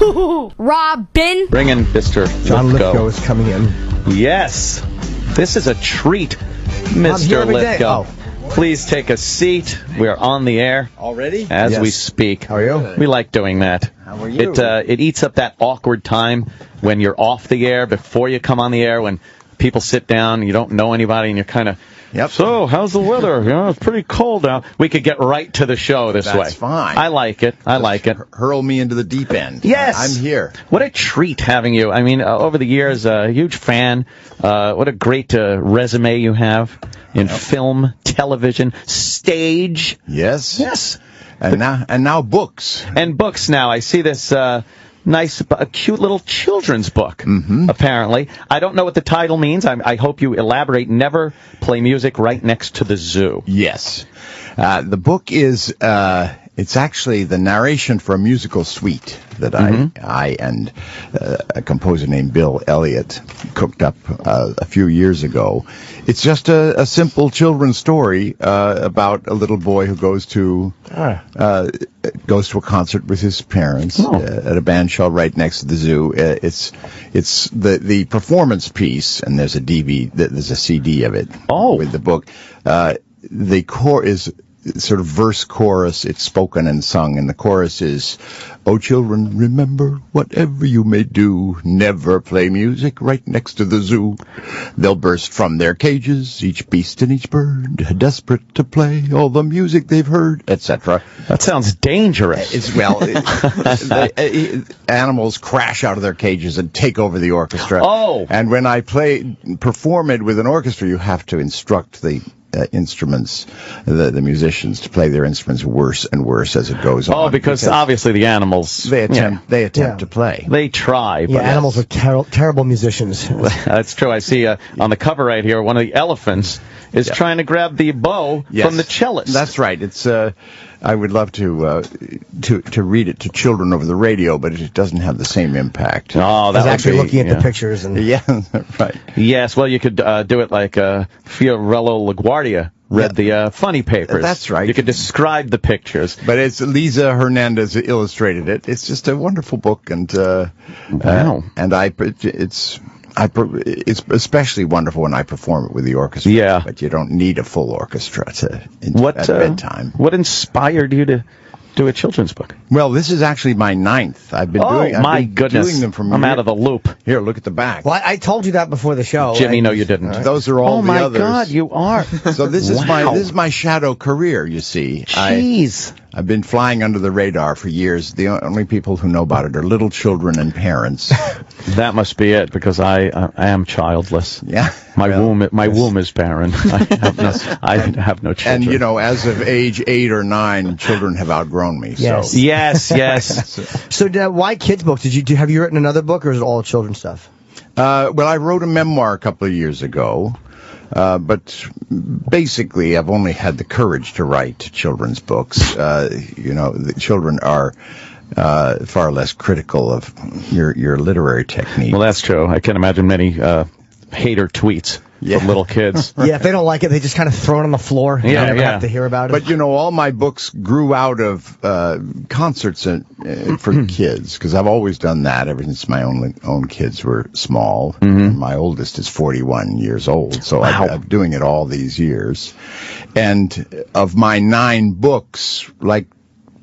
HooHooHooRobin. Bring in Mr. John Lithgow. Lithgow is coming in. Yes. This is a treat, I'm here Mr. every day. Lithgow. Oh. Please take a seat. We are on the air Already? as Yes. we speak. How are you? We like doing that. How are you? It eats up that awkward time when you're off the air, before you come on the air, when people sit down, you don't know anybody, and you're kind of, Yep. So, how's the weather? It's pretty cold out. We could get right to the show this way. That's fine. I like it. I like it. Hurl me into the deep end. Yes. I'm here. What a treat having you. I mean, over the years, a huge fan. What a great resume you have in film, television, stage. Yes. Yes. And now books. And books now. I see this nice, cute little children's book, apparently. I don't know what the title means. I hope you elaborate. Never Play Music Right Next to the Zoo. Yes. The book is, it's actually the narration for a musical suite that I and a composer named Bill Elliott cooked up a few years ago. It's just a simple children's story about a little boy who goes to a concert with his parents at a band shell right next to the zoo. It's the performance piece, and there's a CD of it with the book. The core is sort of verse chorus. It's spoken and sung, and the chorus is, "Oh children, remember, whatever you may do, never play music right next to the zoo. They'll burst from their cages, each beast and each bird, desperate to play all the music they've heard," etc. That sounds dangerous. Animals crash out of their cages and take over the orchestra. Oh. And when I perform it with an orchestra, you have to instruct the instruments, the musicians, to play their instruments worse and worse as it goes on. Oh, because obviously the animals... They attempt to play. They try. But Yeah, animals are terrible musicians. That's true. I see on the cover right here, one of the elephants is trying to grab the bow from the cellist. That's right. It's I would love to read it to children over the radio, but it doesn't have the same impact. Oh, I was actually looking at the pictures. And Yeah, right. Yes, well, you could do it like Fiorello LaGuardia read the funny papers. That's right. You could describe the pictures. But it's Lisa Hernandez who illustrated it. It's just a wonderful book, and Wow. And it's especially wonderful when I perform it with the orchestra. Yeah. But you don't need a full orchestra at bedtime. What inspired you to do a children's book? Well, this is actually my 9th. I've been doing them from I'm out of the loop. Here, look at the back. well, I told you that before the show. Jimmy, no, you didn't. Those are all Oh, the my others. God, you are. So this is my shadow career, you see. Jeez. I've been flying under the radar for years. The only people who know about it are little children and parents. That must be it, because I am childless. Yeah. My womb is barren. I have no children. And, as of age 8 or 9, children have outgrown me. Yes. So. Yes. So why kids' books? Have you written another book, or is it all children's stuff? Well, I wrote a memoir a couple of years ago. But basically, I've only had the courage to write children's books. The children are far less critical of your literary technique. Well, that's true. I can imagine many hater tweets from little kids. Yeah, if they don't like it, they just kind of throw it on the floor. You never have to hear about it. But, all my books grew out of concerts for kids, because I've always done that ever since my own kids were small. My oldest is 41 years old, so I'm doing it all these years. And of my 9 books, like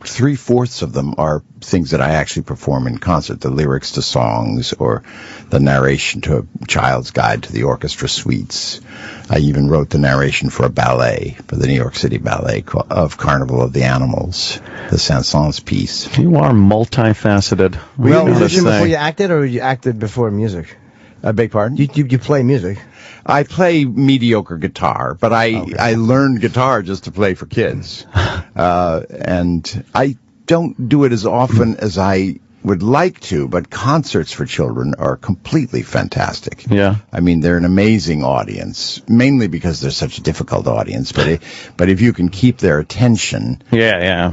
3/4 of them are things that I actually perform in concert, the lyrics to songs or the narration to a child's guide to the orchestra suites. I even wrote the narration for a ballet, for the New York City Ballet of Carnival of the Animals, the Saint-Saëns piece. You are multifaceted. Were you a musician before you acted, or you acted before music? I beg pardon? You play music. I play mediocre guitar, but I learned guitar just to play for kids. And I don't do it as often as I would like to, but concerts for children are completely fantastic. Yeah. I mean, they're an amazing audience, mainly because they're such a difficult audience, but if you can keep their attention. Yeah.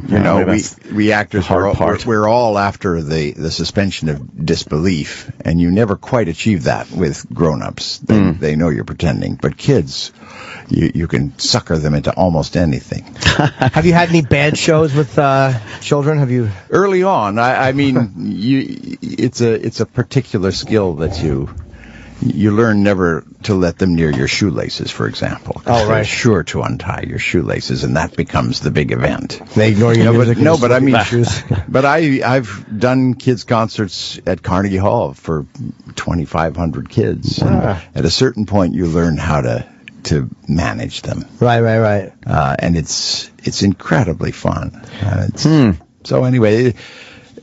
We actors, we're all after the suspension of disbelief, and you never quite achieve that with grown-ups. They know you're pretending, but kids, you can sucker them into almost anything. Have you had any bad shows with children? Have you? Early on, I mean, it's a particular skill that you learn never to let them near your shoelaces, for example. Oh, right. They're sure to untie your shoelaces, and that becomes the big event. They ignore your music. But I mean, shoes. but I've done kids concerts at Carnegie Hall for 2,500 kids. And at a certain point, you learn how to manage them. Right. And it's incredibly fun. So anyway,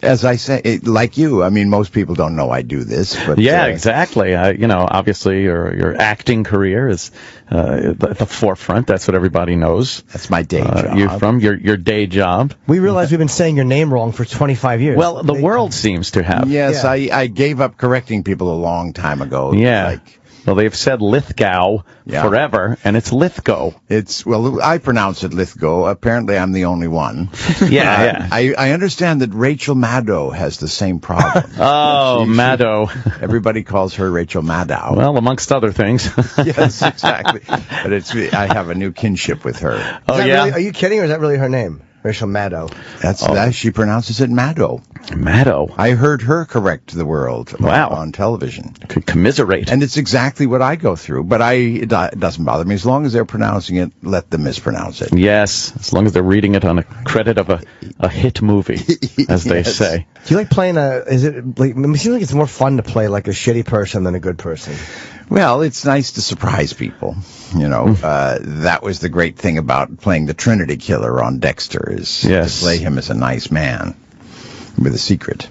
as I say, like you, I mean, most people don't know I do this. But yeah, exactly. Obviously, your acting career is at the forefront. That's what everybody knows. That's my day job. You're from your day job. We realize we've been saying your name wrong for 25 years. Well, the world seems to have. Yes, I gave up correcting people a long time ago. Yeah. Well, they've said Lithgow forever, and it's Lithgow. I pronounce it Lithgow. Apparently, I'm the only one. Yeah. I understand that Rachel Maddow has the same problem. Oh, Maddow. Everybody calls her Rachel Maddow. Well, amongst other things. Yes, exactly. But I have a new kinship with her. Oh, yeah? Really, are you kidding, or is that really her name? Rachel Maddow. That she pronounces it Maddow. Maddow. I heard her correct the world Wow. on television. Could commiserate. And it's exactly what I go through, but it doesn't bother me. As long as they're pronouncing it, let them mispronounce it. Yes, as long as they're reading it on a credit of a hit movie, as they say. Do you like playing it seems like it's more fun to play like a shitty person than a good person. Well, it's nice to surprise people. That was the great thing about playing the Trinity Killer on Dexter, is to play him as a nice man with a secret.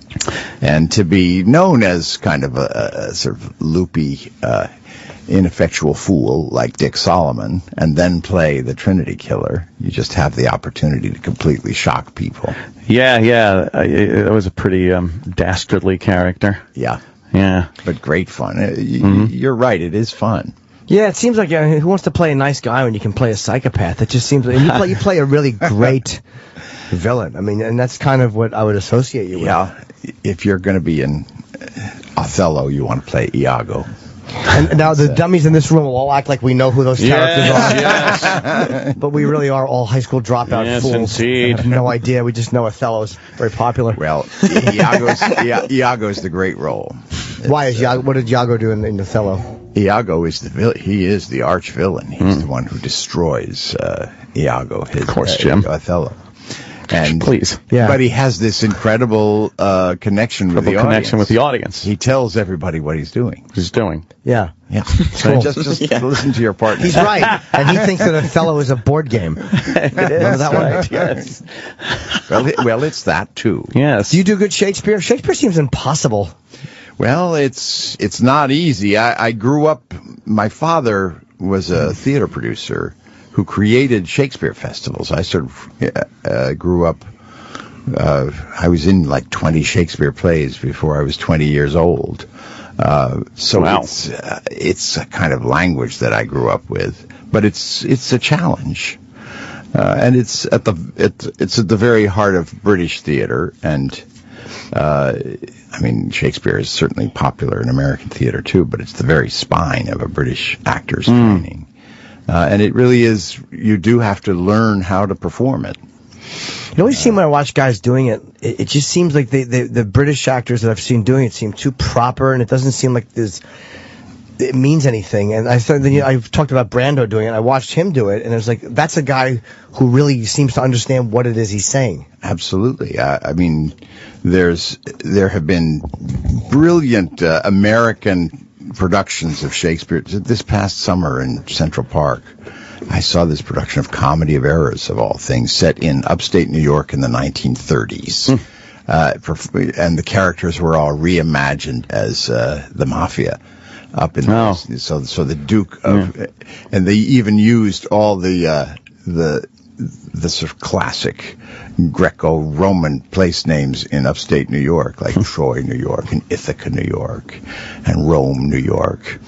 And to be known as kind of a sort of loopy, ineffectual fool like Dick Solomon, and then play the Trinity Killer, you just have the opportunity to completely shock people. Yeah. It was a pretty dastardly character. Yeah. Yeah. But great fun. You're right, it is fun. Yeah, it seems like who wants to play a nice guy when you can play a psychopath? It just seems like you play a really great villain. I mean, and that's kind of what I would associate you with. Yeah, if you're going to be in Othello, you want to play Iago. And now the dummies in this room will all act like we know who those characters are. Yes. But we really are all high school dropout fools. Indeed. I have no idea. We just know Othello's very popular. Well, Iago's the great role. Why is Iago? What did Iago do in Othello? Iago is he is the arch villain. He's the one who destroys Iago. Of course, Jim. Othello. And please, but he has this incredible connection with the audience. He tells everybody what he's doing. Yeah. So just listen to your partner. He's right, and he thinks that Othello is a board game. Remember that one? Yes. Well, it's that too. Yes. Do you do good Shakespeare? Shakespeare seems impossible. Well, it's not easy. I grew up. My father was a theater producer who created Shakespeare festivals. I sort of grew up. I was in like 20 Shakespeare plays before I was 20 years old. So wow. It's a kind of language that I grew up with, but it's a challenge, and it's at the very heart of British theater. And I mean, Shakespeare is certainly popular in American theater too, but it's the very spine of a British actor's training. And it really is, you do have to learn how to perform it. You always seem when I watch guys doing it, it just seems like the British actors that I've seen doing it seem too proper, and it doesn't seem like it means anything. And I've talked about Brando doing it, and I watched him do it, and it was like, that's a guy who really seems to understand what it is he's saying. Absolutely. I mean, there have been brilliant American productions of Shakespeare. This past summer in Central Park, I saw this production of Comedy of Errors, of all things, set in upstate New York in the 1930s. And the characters were all reimagined as the mafia up in so the Duke of, and they even used all the sort of classic Greco-Roman place names in upstate New York, like Troy, New York, and Ithaca, New York, and Rome, New York.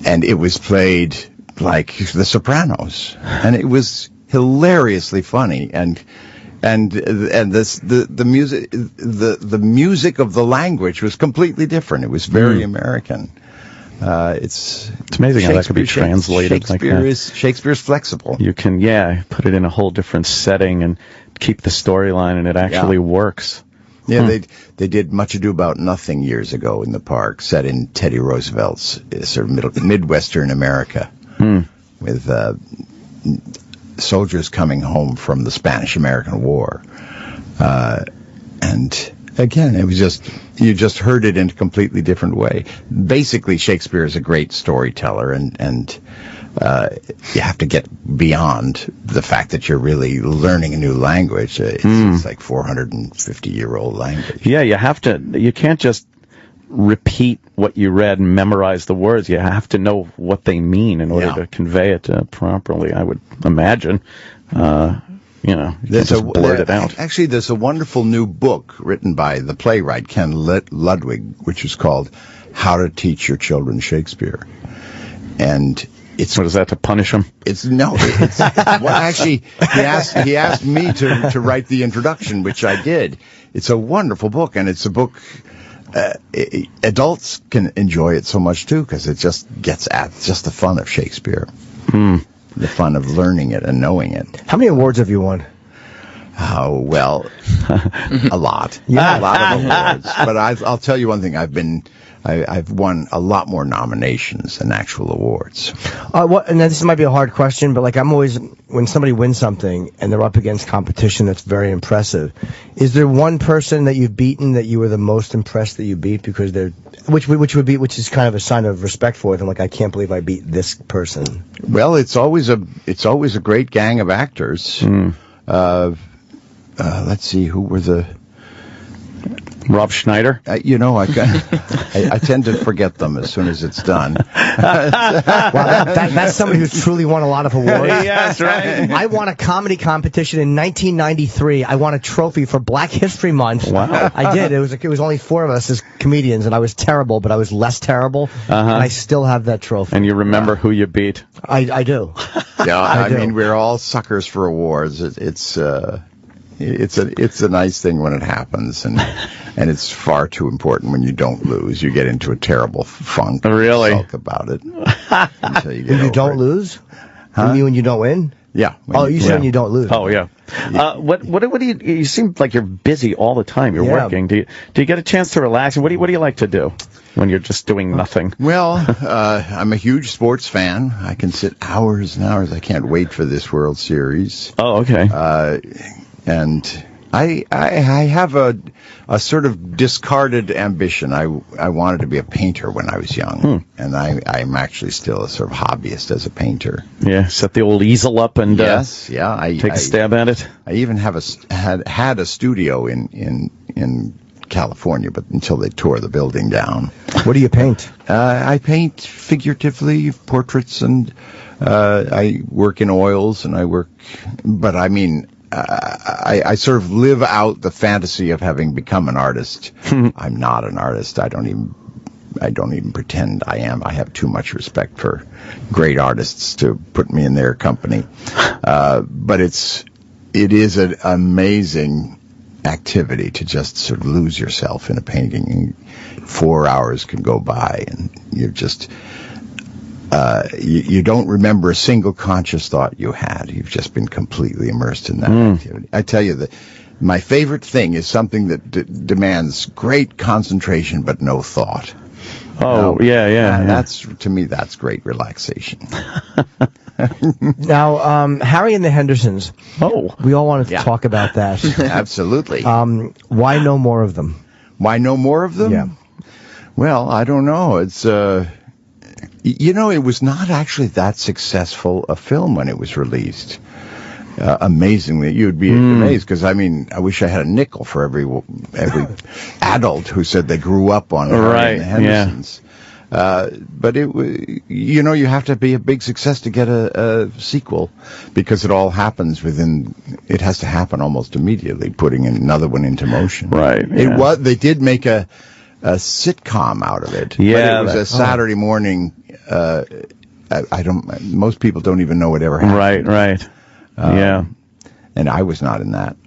And it was played like The Sopranos, and it was hilariously funny. And the music of the language was completely different. It was very American. It's amazing how that could be translated like that. Shakespeare's flexible. You can, put it in a whole different setting and keep the storyline, and it actually works. Yeah, they did Much Ado About Nothing years ago in the park, set in Teddy Roosevelt's sort of Midwestern America, with soldiers coming home from the Spanish-American War. And again, it was you just heard it in a completely different way. Basically, Shakespeare is a great storyteller, and you have to get beyond the fact that you're really learning a new language. It's like 450-year-old language. Yeah, you have to. You can't just repeat what you read and memorize the words. You have to know what they mean in order to convey it properly, I would imagine. You just blurt it out. Actually, there's a wonderful new book written by the playwright Ken Ludwig, which is called How to Teach Your Children Shakespeare. And what is that, to punish them? Well, actually, he asked me to write the introduction, which I did. It's a wonderful book, and it's a book adults can enjoy it so much too, because it just gets at just the fun of Shakespeare. The fun of learning it and knowing it. How many awards have you won? Oh, well, a lot. A lot of awards. But I'll tell you one thing. I've won a lot more nominations than actual awards. And this might be a hard question, but like I'm always, when somebody wins something and they're up against competition that's very impressive, is there one person that you've beaten that you were the most impressed that you beat because which is kind of a sign of respect for them? Like, I can't believe I beat this person. Well, it's always a great gang of actors. Let's see, who were the... Rob Schneider? I tend to forget them as soon as it's done. That's somebody who's truly won a lot of awards. Yes, right. I won a comedy competition in 1993. I won a trophy for Black History Month. Wow. I did. It was only 4 of us as comedians, and I was terrible, but I was less terrible. And I still have that trophy. And you remember who you beat? I do. Yeah, I mean, we're all suckers for awards. It's a nice thing when it happens, and it's far too important when you don't lose. You get into a terrible funk. Really? Sulk about it until you get When you over don't it. lose? Huh? You mean when you don't win? Yeah. You said when you don't lose. Oh, yeah. What do you seem like you're busy all the time. You're working. Do you get a chance to relax? And what do you like to do when you're just doing nothing? Well, I'm a huge sports fan. I can sit hours and hours. I can't wait for this World Series. Oh, okay. And I have a sort of discarded ambition. I wanted to be a painter when I was young, and I'm actually still a sort of hobbyist as a painter. Yeah, set the old easel up and take a stab at it. I even have had a studio in California, but until they tore the building down. What do you paint? I paint figuratively, portraits, and I work in oils, but I mean. I sort of live out the fantasy of having become an artist. I'm not an artist. I don't even pretend I am. I have too much respect for great artists to put me in their company. But it is an amazing activity to just sort of lose yourself in a painting. 4 hours can go by and you're just... you don't remember a single conscious thought you had. You've just been completely immersed in that activity. I tell you that my favorite thing is something that demands great concentration but no thought. Oh, yeah. To me, that's great relaxation. Now, Harry and the Hendersons. Oh. We all wanted to talk about that. Absolutely. Why no more of them? Why no more of them? Yeah. Well, I don't know. It's... it was not actually that successful a film when it was released. Amazingly, you'd be amazed, because I mean, I wish I had a nickel for every adult who said they grew up on Harry and the Hendersons. But you have to be a big success to get a sequel, because it all happens it has to happen almost immediately, putting another one into motion. Right. Yeah. They did make a sitcom out of it. Yeah, but it was a Saturday morning. Most people don't even know it ever happened. Right. Yeah. And I was not in that.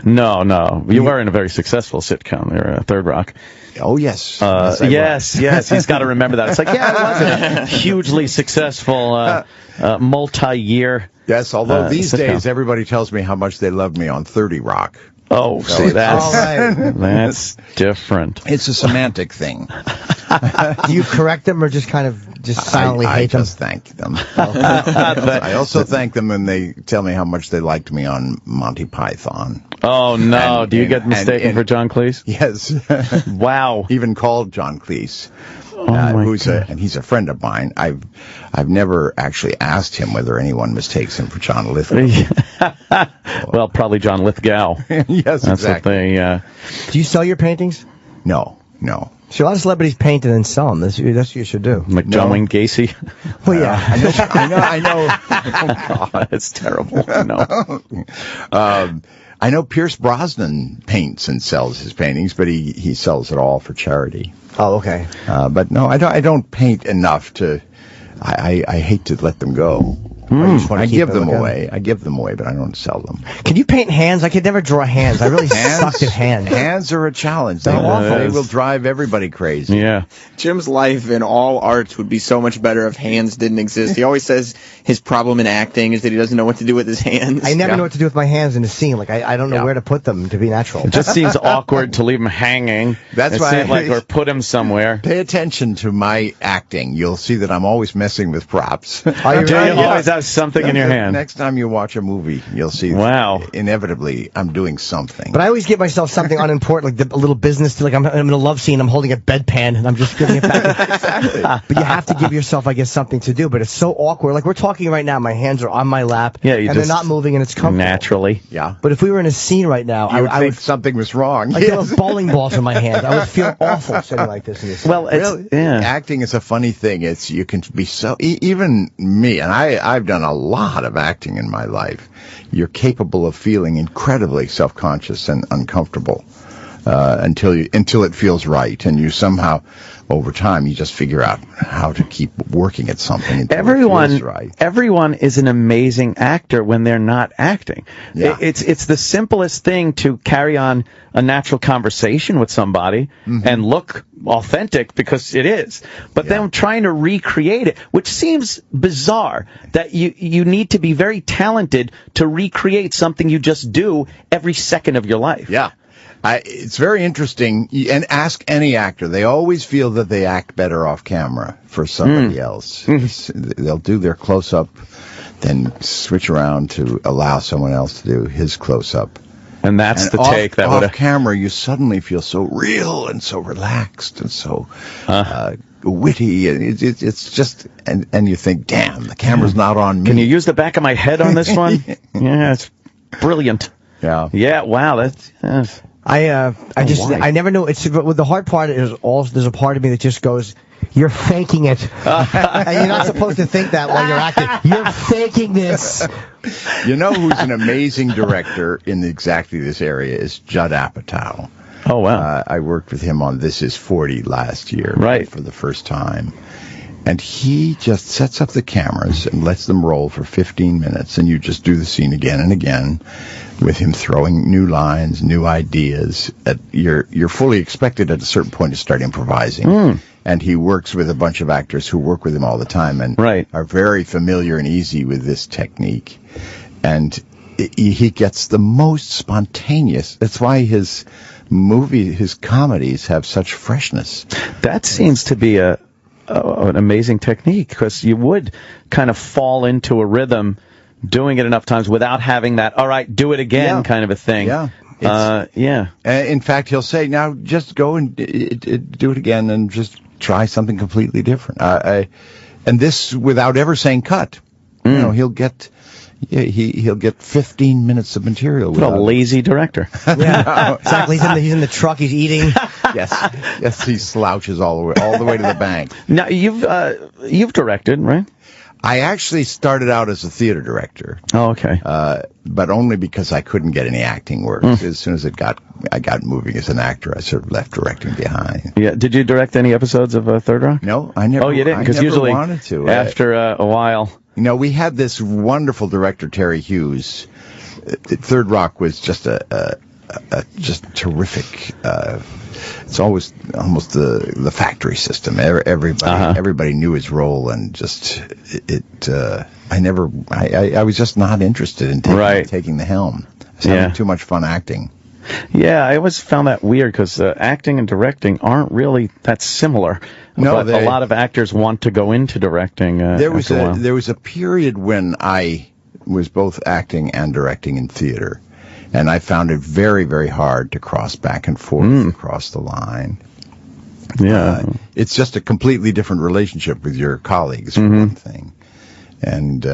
No. You were in a very successful sitcom there, Third Rock. Oh, yes. Yes. He's got to remember that. It's like, yeah, it was a hugely successful, multi-year. Yes, although these sitcom. days everybody tells me how much they love me on 30 Rock. Oh, see, All that's different. It's a semantic thing. Do you correct them or just kind of silently I hate them? just thank them. I also thank them when they tell me how much they liked me on Monty Python. Oh, no. Do you get mistaken for John Cleese? Yes. Wow. Even called John Cleese. God. He's a friend of mine. I've never actually asked him whether anyone mistakes him for John Lithgow. Well, probably John Lithgow. Yes, That's exactly. what Do you sell your paintings? No. See, a lot of celebrities paint and then sell them. That's what you should do. like John Wayne Gacy. Well, yeah. I know. Oh, God, it's terrible. No. I know Pierce Brosnan paints and sells his paintings, but he sells it all for charity. Oh, okay. But no, I don't paint enough to. I hate to let them go. I give them away. I give them away, but I don't sell them. Can you paint hands? I could never draw hands. I really sucked at hands. Hands are a challenge. They awful. will drive everybody crazy. Yeah. Jim's life in all arts would be so much better if hands didn't exist. He always says his problem in acting is that he doesn't know what to do with his hands. I never know what to do with my hands in a scene. Like, I don't know where to put them to be natural. It just seems awkward to leave him hanging. That's why or put him somewhere. Pay attention to my acting. You'll see that I'm always messing with props. Do you always have something in your hand? Next time you watch a movie, you'll see that inevitably I'm doing something. But I always give myself something unimportant, like a little business. Like I'm in a love scene, I'm holding a bedpan, and I'm just giving it back. Exactly. But you have to give yourself, I guess, something to do. But it's so awkward. Like we're talking right now, my hands are on my lap, and they're not moving, and it's comfortable. Naturally. Yeah. But if we were in a scene right now, I would think something was wrong. Like there were bowling balls in my hands. I would feel awful sitting like this in this. Well, acting is a funny thing. You can be so even me, and I've done a lot of acting in my life. You're capable of feeling incredibly self-conscious and uncomfortable until it feels right, and you somehow over time you just figure out how to keep working at something until it feels right. Everyone is an amazing actor when they're not acting. Yeah. It's the simplest thing to carry on a natural conversation with somebody and look authentic, because it is. But then trying to recreate it, which seems bizarre, that you need to be very talented to recreate something you just do every second of your life. Yeah. It's very interesting, and ask any actor. They always feel that they act better off camera for somebody else. They'll do their close-up, then switch around to allow someone else to do his close-up. And that's the take that off camera, you suddenly feel so real and so relaxed and so witty. It's just, and you think, damn, the camera's not on me. Can you use the back of my head on this one? Yeah, it's brilliant. Yeah. Yeah, wow, that's... I never know. It's the hard part is there's a part of me that just goes, you're faking it, and you're not supposed to think that while you're acting. You're faking this. You know who's an amazing director in exactly this area is Judd Apatow. Oh wow! I worked with him on This Is 40 last year, for the first time. And he just sets up the cameras and lets them roll for 15 minutes, and you just do the scene again and again with him throwing new lines, new ideas. You're fully expected at a certain point to start improvising. And he works with a bunch of actors who work with him all the time and are very familiar and easy with this technique. And he gets the most spontaneous. That's why his comedies have such freshness. That seems to be an amazing technique, because you would kind of fall into a rhythm doing it enough times without having that, all right, do it again kind of a thing. Yeah. In fact, he'll say, now just go and do it again and just try something completely different. And this without ever saying cut. You know, he'll get 15 minutes of material. What a lazy director. Yeah, exactly. He's in the truck. He's eating. Yes. He slouches all the way to the bank. Now you've directed, right? I actually started out as a theater director. Oh, okay. But only because I couldn't get any acting work. As soon as I got moving as an actor, I sort of left directing behind. Yeah. Did you direct any episodes of Third Rock? No, I never. Oh, you didn't? Because usually wanted to. After a while. You know, we had this wonderful director, Terry Hughes, Third Rock was just a just terrific. It's always almost the factory system. Everybody knew his role, and just I was just not interested in taking the helm. I was having too much fun acting. Yeah, I always found that weird because acting and directing aren't really that similar. No, but a lot of actors want to go into directing. There was a period when I was both acting and directing in theater, and I found it very, very hard to cross back and forth across the line. Yeah, it's just a completely different relationship with your colleagues, for one thing, and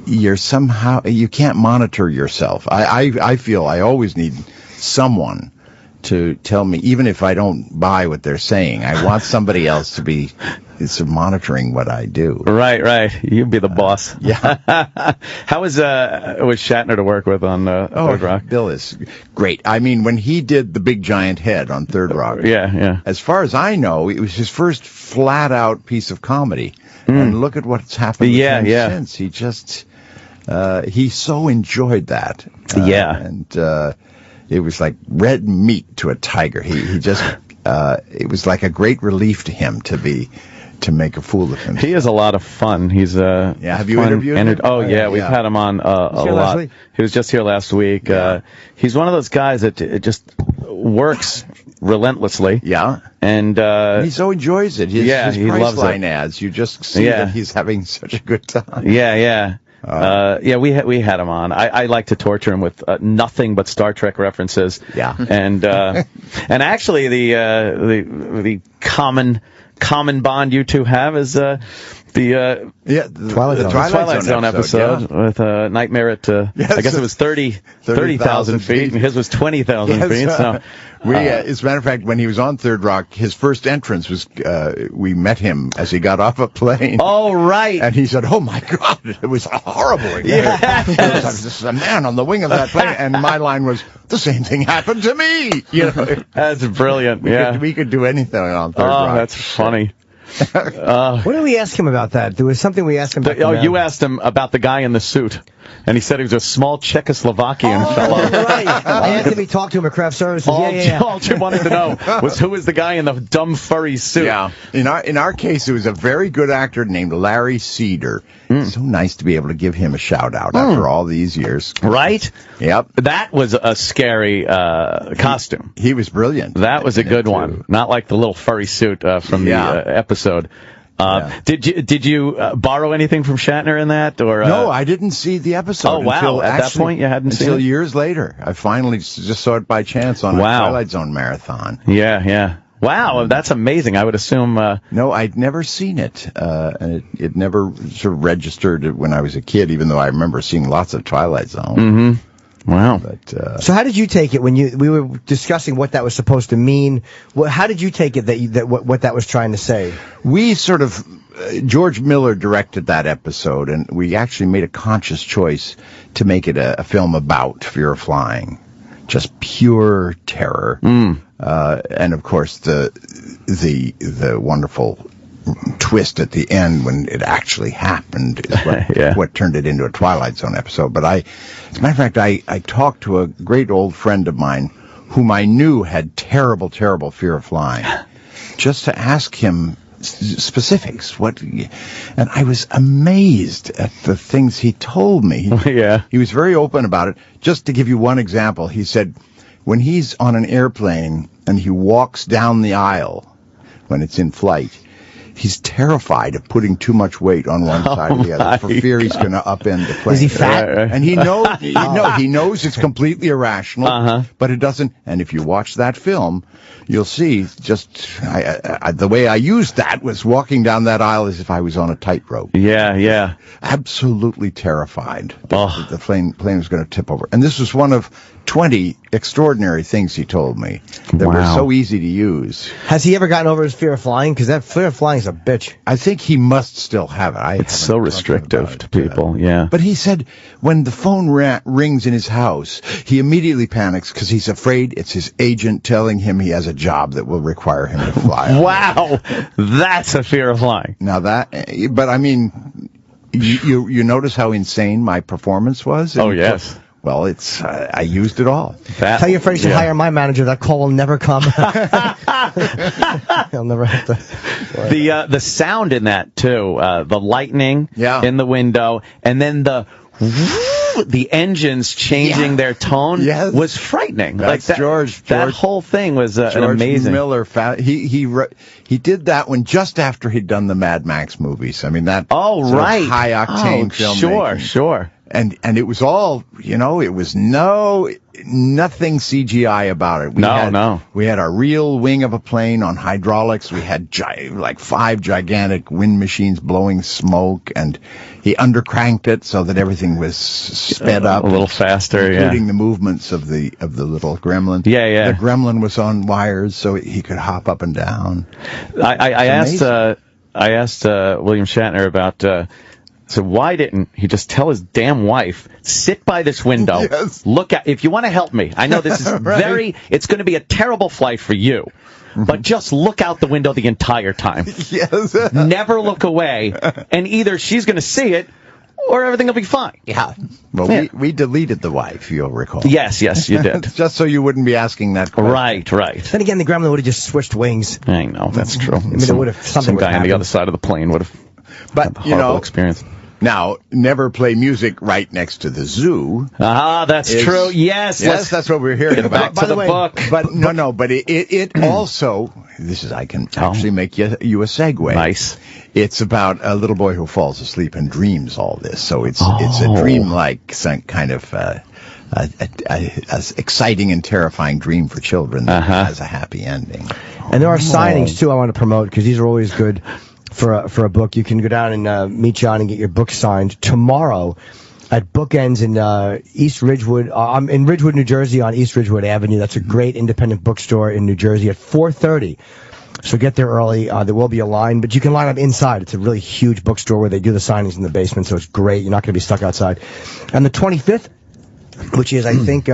you can't monitor yourself. I feel I always need someone to tell me, even if I don't buy what they're saying, I want somebody else to be monitoring what I do. Right. You'd be the boss. Yeah. How was Shatner to work with on Third Rock? Bill is great. I mean, when he did the big giant head on Third Rock, yeah. As far as I know, it was his first flat-out piece of comedy. And look at what's happened with him since. He just... he so enjoyed that. And it was like red meat to a tiger. He just, it was like a great relief to him to make a fool of him. He is a lot of fun. He's have you interviewed him? We've had him on a lot. He was just here last week. He's one of those guys that just works relentlessly. Yeah. And he so enjoys it. His he loves Priceline ads. You just see that he's having such a good time. Yeah. We had him on. I like to torture him with nothing but Star Trek references. Yeah. And actually the common bond you two have is the Twilight Zone episode with Nightmare at I guess it was 30,000 feet, and his was 20,000 feet. So as a matter of fact, when he was on Third Rock, his first entrance was we met him as he got off a plane. Oh, right. And he said, "Oh my God, it was horrible." This is a man on the wing of that plane, and my line was, "The same thing happened to me." That's brilliant. We could do anything on Third Rock. Oh, that's funny. What did we ask him about that? There was something we asked him about. You asked him about the guy in the suit, and he said he was a small Czechoslovakian fellow. Right. I asked him. He talked to him at craft services. All Jim wanted to know was who was the guy in the dumb furry suit. Yeah. In our case, it was a very good actor named Larry Cedar. So nice to be able to give him a shout out after all these years. Right? Yep. That was a scary costume. He was brilliant. That was a good one. Not like the little furry suit from the episode. Did you borrow anything from Shatner in that, or no? I didn't see the episode. Oh wow! At that point, you hadn't seen it until years later. I finally just saw it by chance on a Twilight Zone marathon. Yeah. Wow, that's amazing. I would assume. No, I'd never seen it, and it never sort of registered when I was a kid. Even though I remember seeing lots of Twilight Zone. Mm-hmm. Wow. But, so how did you take it when we were discussing what that was supposed to mean? How did you take it what that was trying to say? We sort of George Miller directed that episode, and we actually made a conscious choice to make it a film about fear of flying, just pure terror, and of course the wonderful twist at the end when it actually happened is what turned it into a Twilight Zone episode. But as a matter of fact, I talked to a great old friend of mine whom I knew had terrible, terrible fear of flying, just to ask him specifics. And I was amazed at the things he told me. He was very open about it. Just to give you one example, he said when he's on an airplane and he walks down the aisle when it's in flight, he's terrified of putting too much weight on one side or the other for fear he's going to upend the plane. Is he fat? And he knows, he knows it's completely irrational, but it doesn't. And if you watch that film, you'll see just the way I used that was walking down that aisle as if I was on a tightrope. Yeah. Absolutely terrified that the plane was going to tip over. And this was one of 20 extraordinary things he told me that were so easy to use. Has he ever gotten over his fear of flying? Because that fear of flying is a bitch. I think he must still have it. It's so restrictive to people, But he said when the phone rings in his house, he immediately panics because he's afraid it's his agent telling him he has a job that will require him to fly. Wow, that's a fear of flying. Now but I mean, You notice how insane my performance was? Oh, yes. Well, I used it all. Tell your friend you should hire my manager. That call will never come. He'll never have to. The sound in that too, the lightning in the window, and then the engines changing their tone was frightening. That's like that, George. That whole thing was George amazing. Miller. He did that one just after he'd done the Mad Max movies. I mean that. Oh, right. High octane filmmaking. Sure. And it was all, it was nothing CGI about it. We had a real wing of a plane on hydraulics. We had like 5 gigantic wind machines blowing smoke, and he undercranked it so that everything was sped up a little faster, including the movements of the little gremlin. Yeah. The gremlin was on wires so he could hop up and down. I asked William Shatner about. So why didn't he just tell his damn wife, sit by this window, look at, if you want to help me, I know this is it's going to be a terrible flight for you, but just look out the window the entire time. Yes. Never look away, and either she's going to see it, or everything will be fine. Yeah. Well, we deleted the wife, you'll recall. Yes, you did. Just so you wouldn't be asking that question. Right. Then again, the gremlin would have just switched wings. I know, that's true. It would have some guy on the other side of the plane would have had a horrible experience. Now, never play music right next to the zoo. That's true. Yes, that's what we're hearing about. Back to the book. But but it also, I can actually make you a segue. Nice. It's about a little boy who falls asleep and dreams all this. So it's a dream-like kind of exciting and terrifying dream for children that has a happy ending. And there are signings too I want to promote, because these are always good. For a book, you can go down and meet John and get your book signed tomorrow at Bookends in East Ridgewood. I'm in Ridgewood, New Jersey, on East Ridgewood Avenue. That's a great independent bookstore in New Jersey at 4:30. So get there early. There will be a line, but you can line up inside. It's a really huge bookstore where they do the signings in the basement, so it's great. You're not going to be stuck outside. And the 25th, which is I think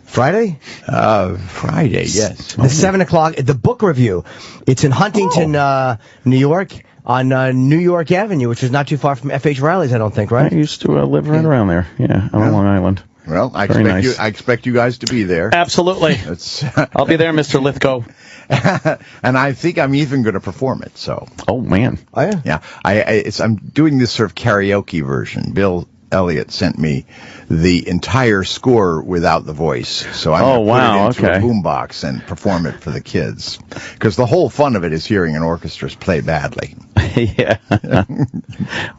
Friday? Friday, yes. The 7 o'clock, the book review. It's in Huntington, New York, on New York Avenue, which is not too far from F.H. Riley's, I don't think, right? I used to live right around there, on Long Island. Well, I expect you guys to be there. Absolutely. I'll be there, Mr. Lithgow. And I think I'm even going to perform it, so. Oh, man. Oh, yeah? Yeah. I'm doing this sort of karaoke version. Bill Elliott sent me the entire score without the voice, so I'm going to put it into a boombox and perform it for the kids, because the whole fun of it is hearing an orchestra play badly. Yeah.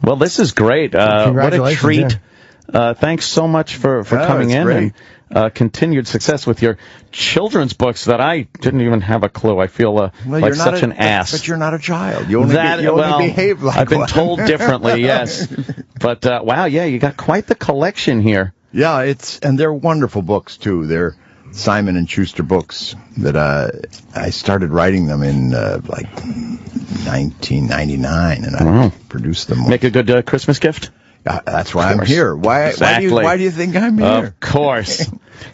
Well, this is great. What a treat. Thanks so much for coming in. Great. And continued success with your children's books that I didn't even have a clue. I feel like such an ass. But you're not a child. You only behave like I've been told differently, yes. But, wow, you got quite the collection here. Yeah, and they're wonderful books, too. They're Simon & Schuster books that I started writing them in, 1999, and I produced them. Make a good Christmas gift? That's why I'm here. Why do you think I'm here? Of course.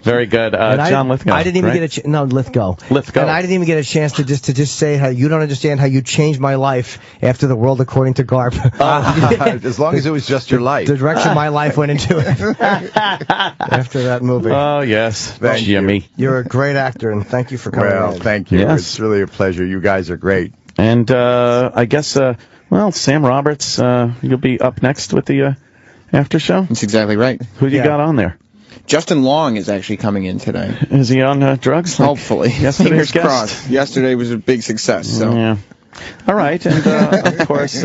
Very good. John Lithgow. I didn't even get a chance. No, Lithgow. And I didn't even get a chance to just say how you don't understand how you changed my life after The World According to Garp. As long as it was just your life. The direction my life went into it after that movie. Oh, yes. Thank Jimmy. You're a great actor, and thank you for coming in. Well, thank you. Yes. It's really a pleasure. You guys are great. And I guess, Sam Roberts, you'll be up next with the after show? That's exactly right. Who you got on there? Justin Long is actually coming in today. Is he on drugs? Hopefully. Fingers crossed. Yesterday was a big success. So. Yeah. All right. And, of course,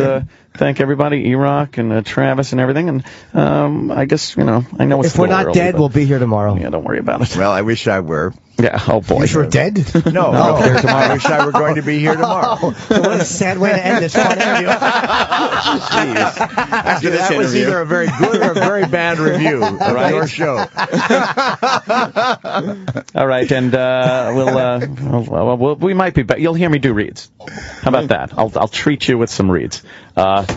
thank everybody, E-Rock and Travis and everything. And I guess, I know it's if we're not dead, we'll be here tomorrow. Yeah, don't worry about it. Well, I wish I were. Yeah, oh boy. You wish we were dead? No, I wish I were going to be here tomorrow. So what a sad way to end this fun interview. After this that was either a very good or a very bad review of your show. All right, and we might be back. You'll hear me do reads. How about that? I'll treat you with some reads. Robin.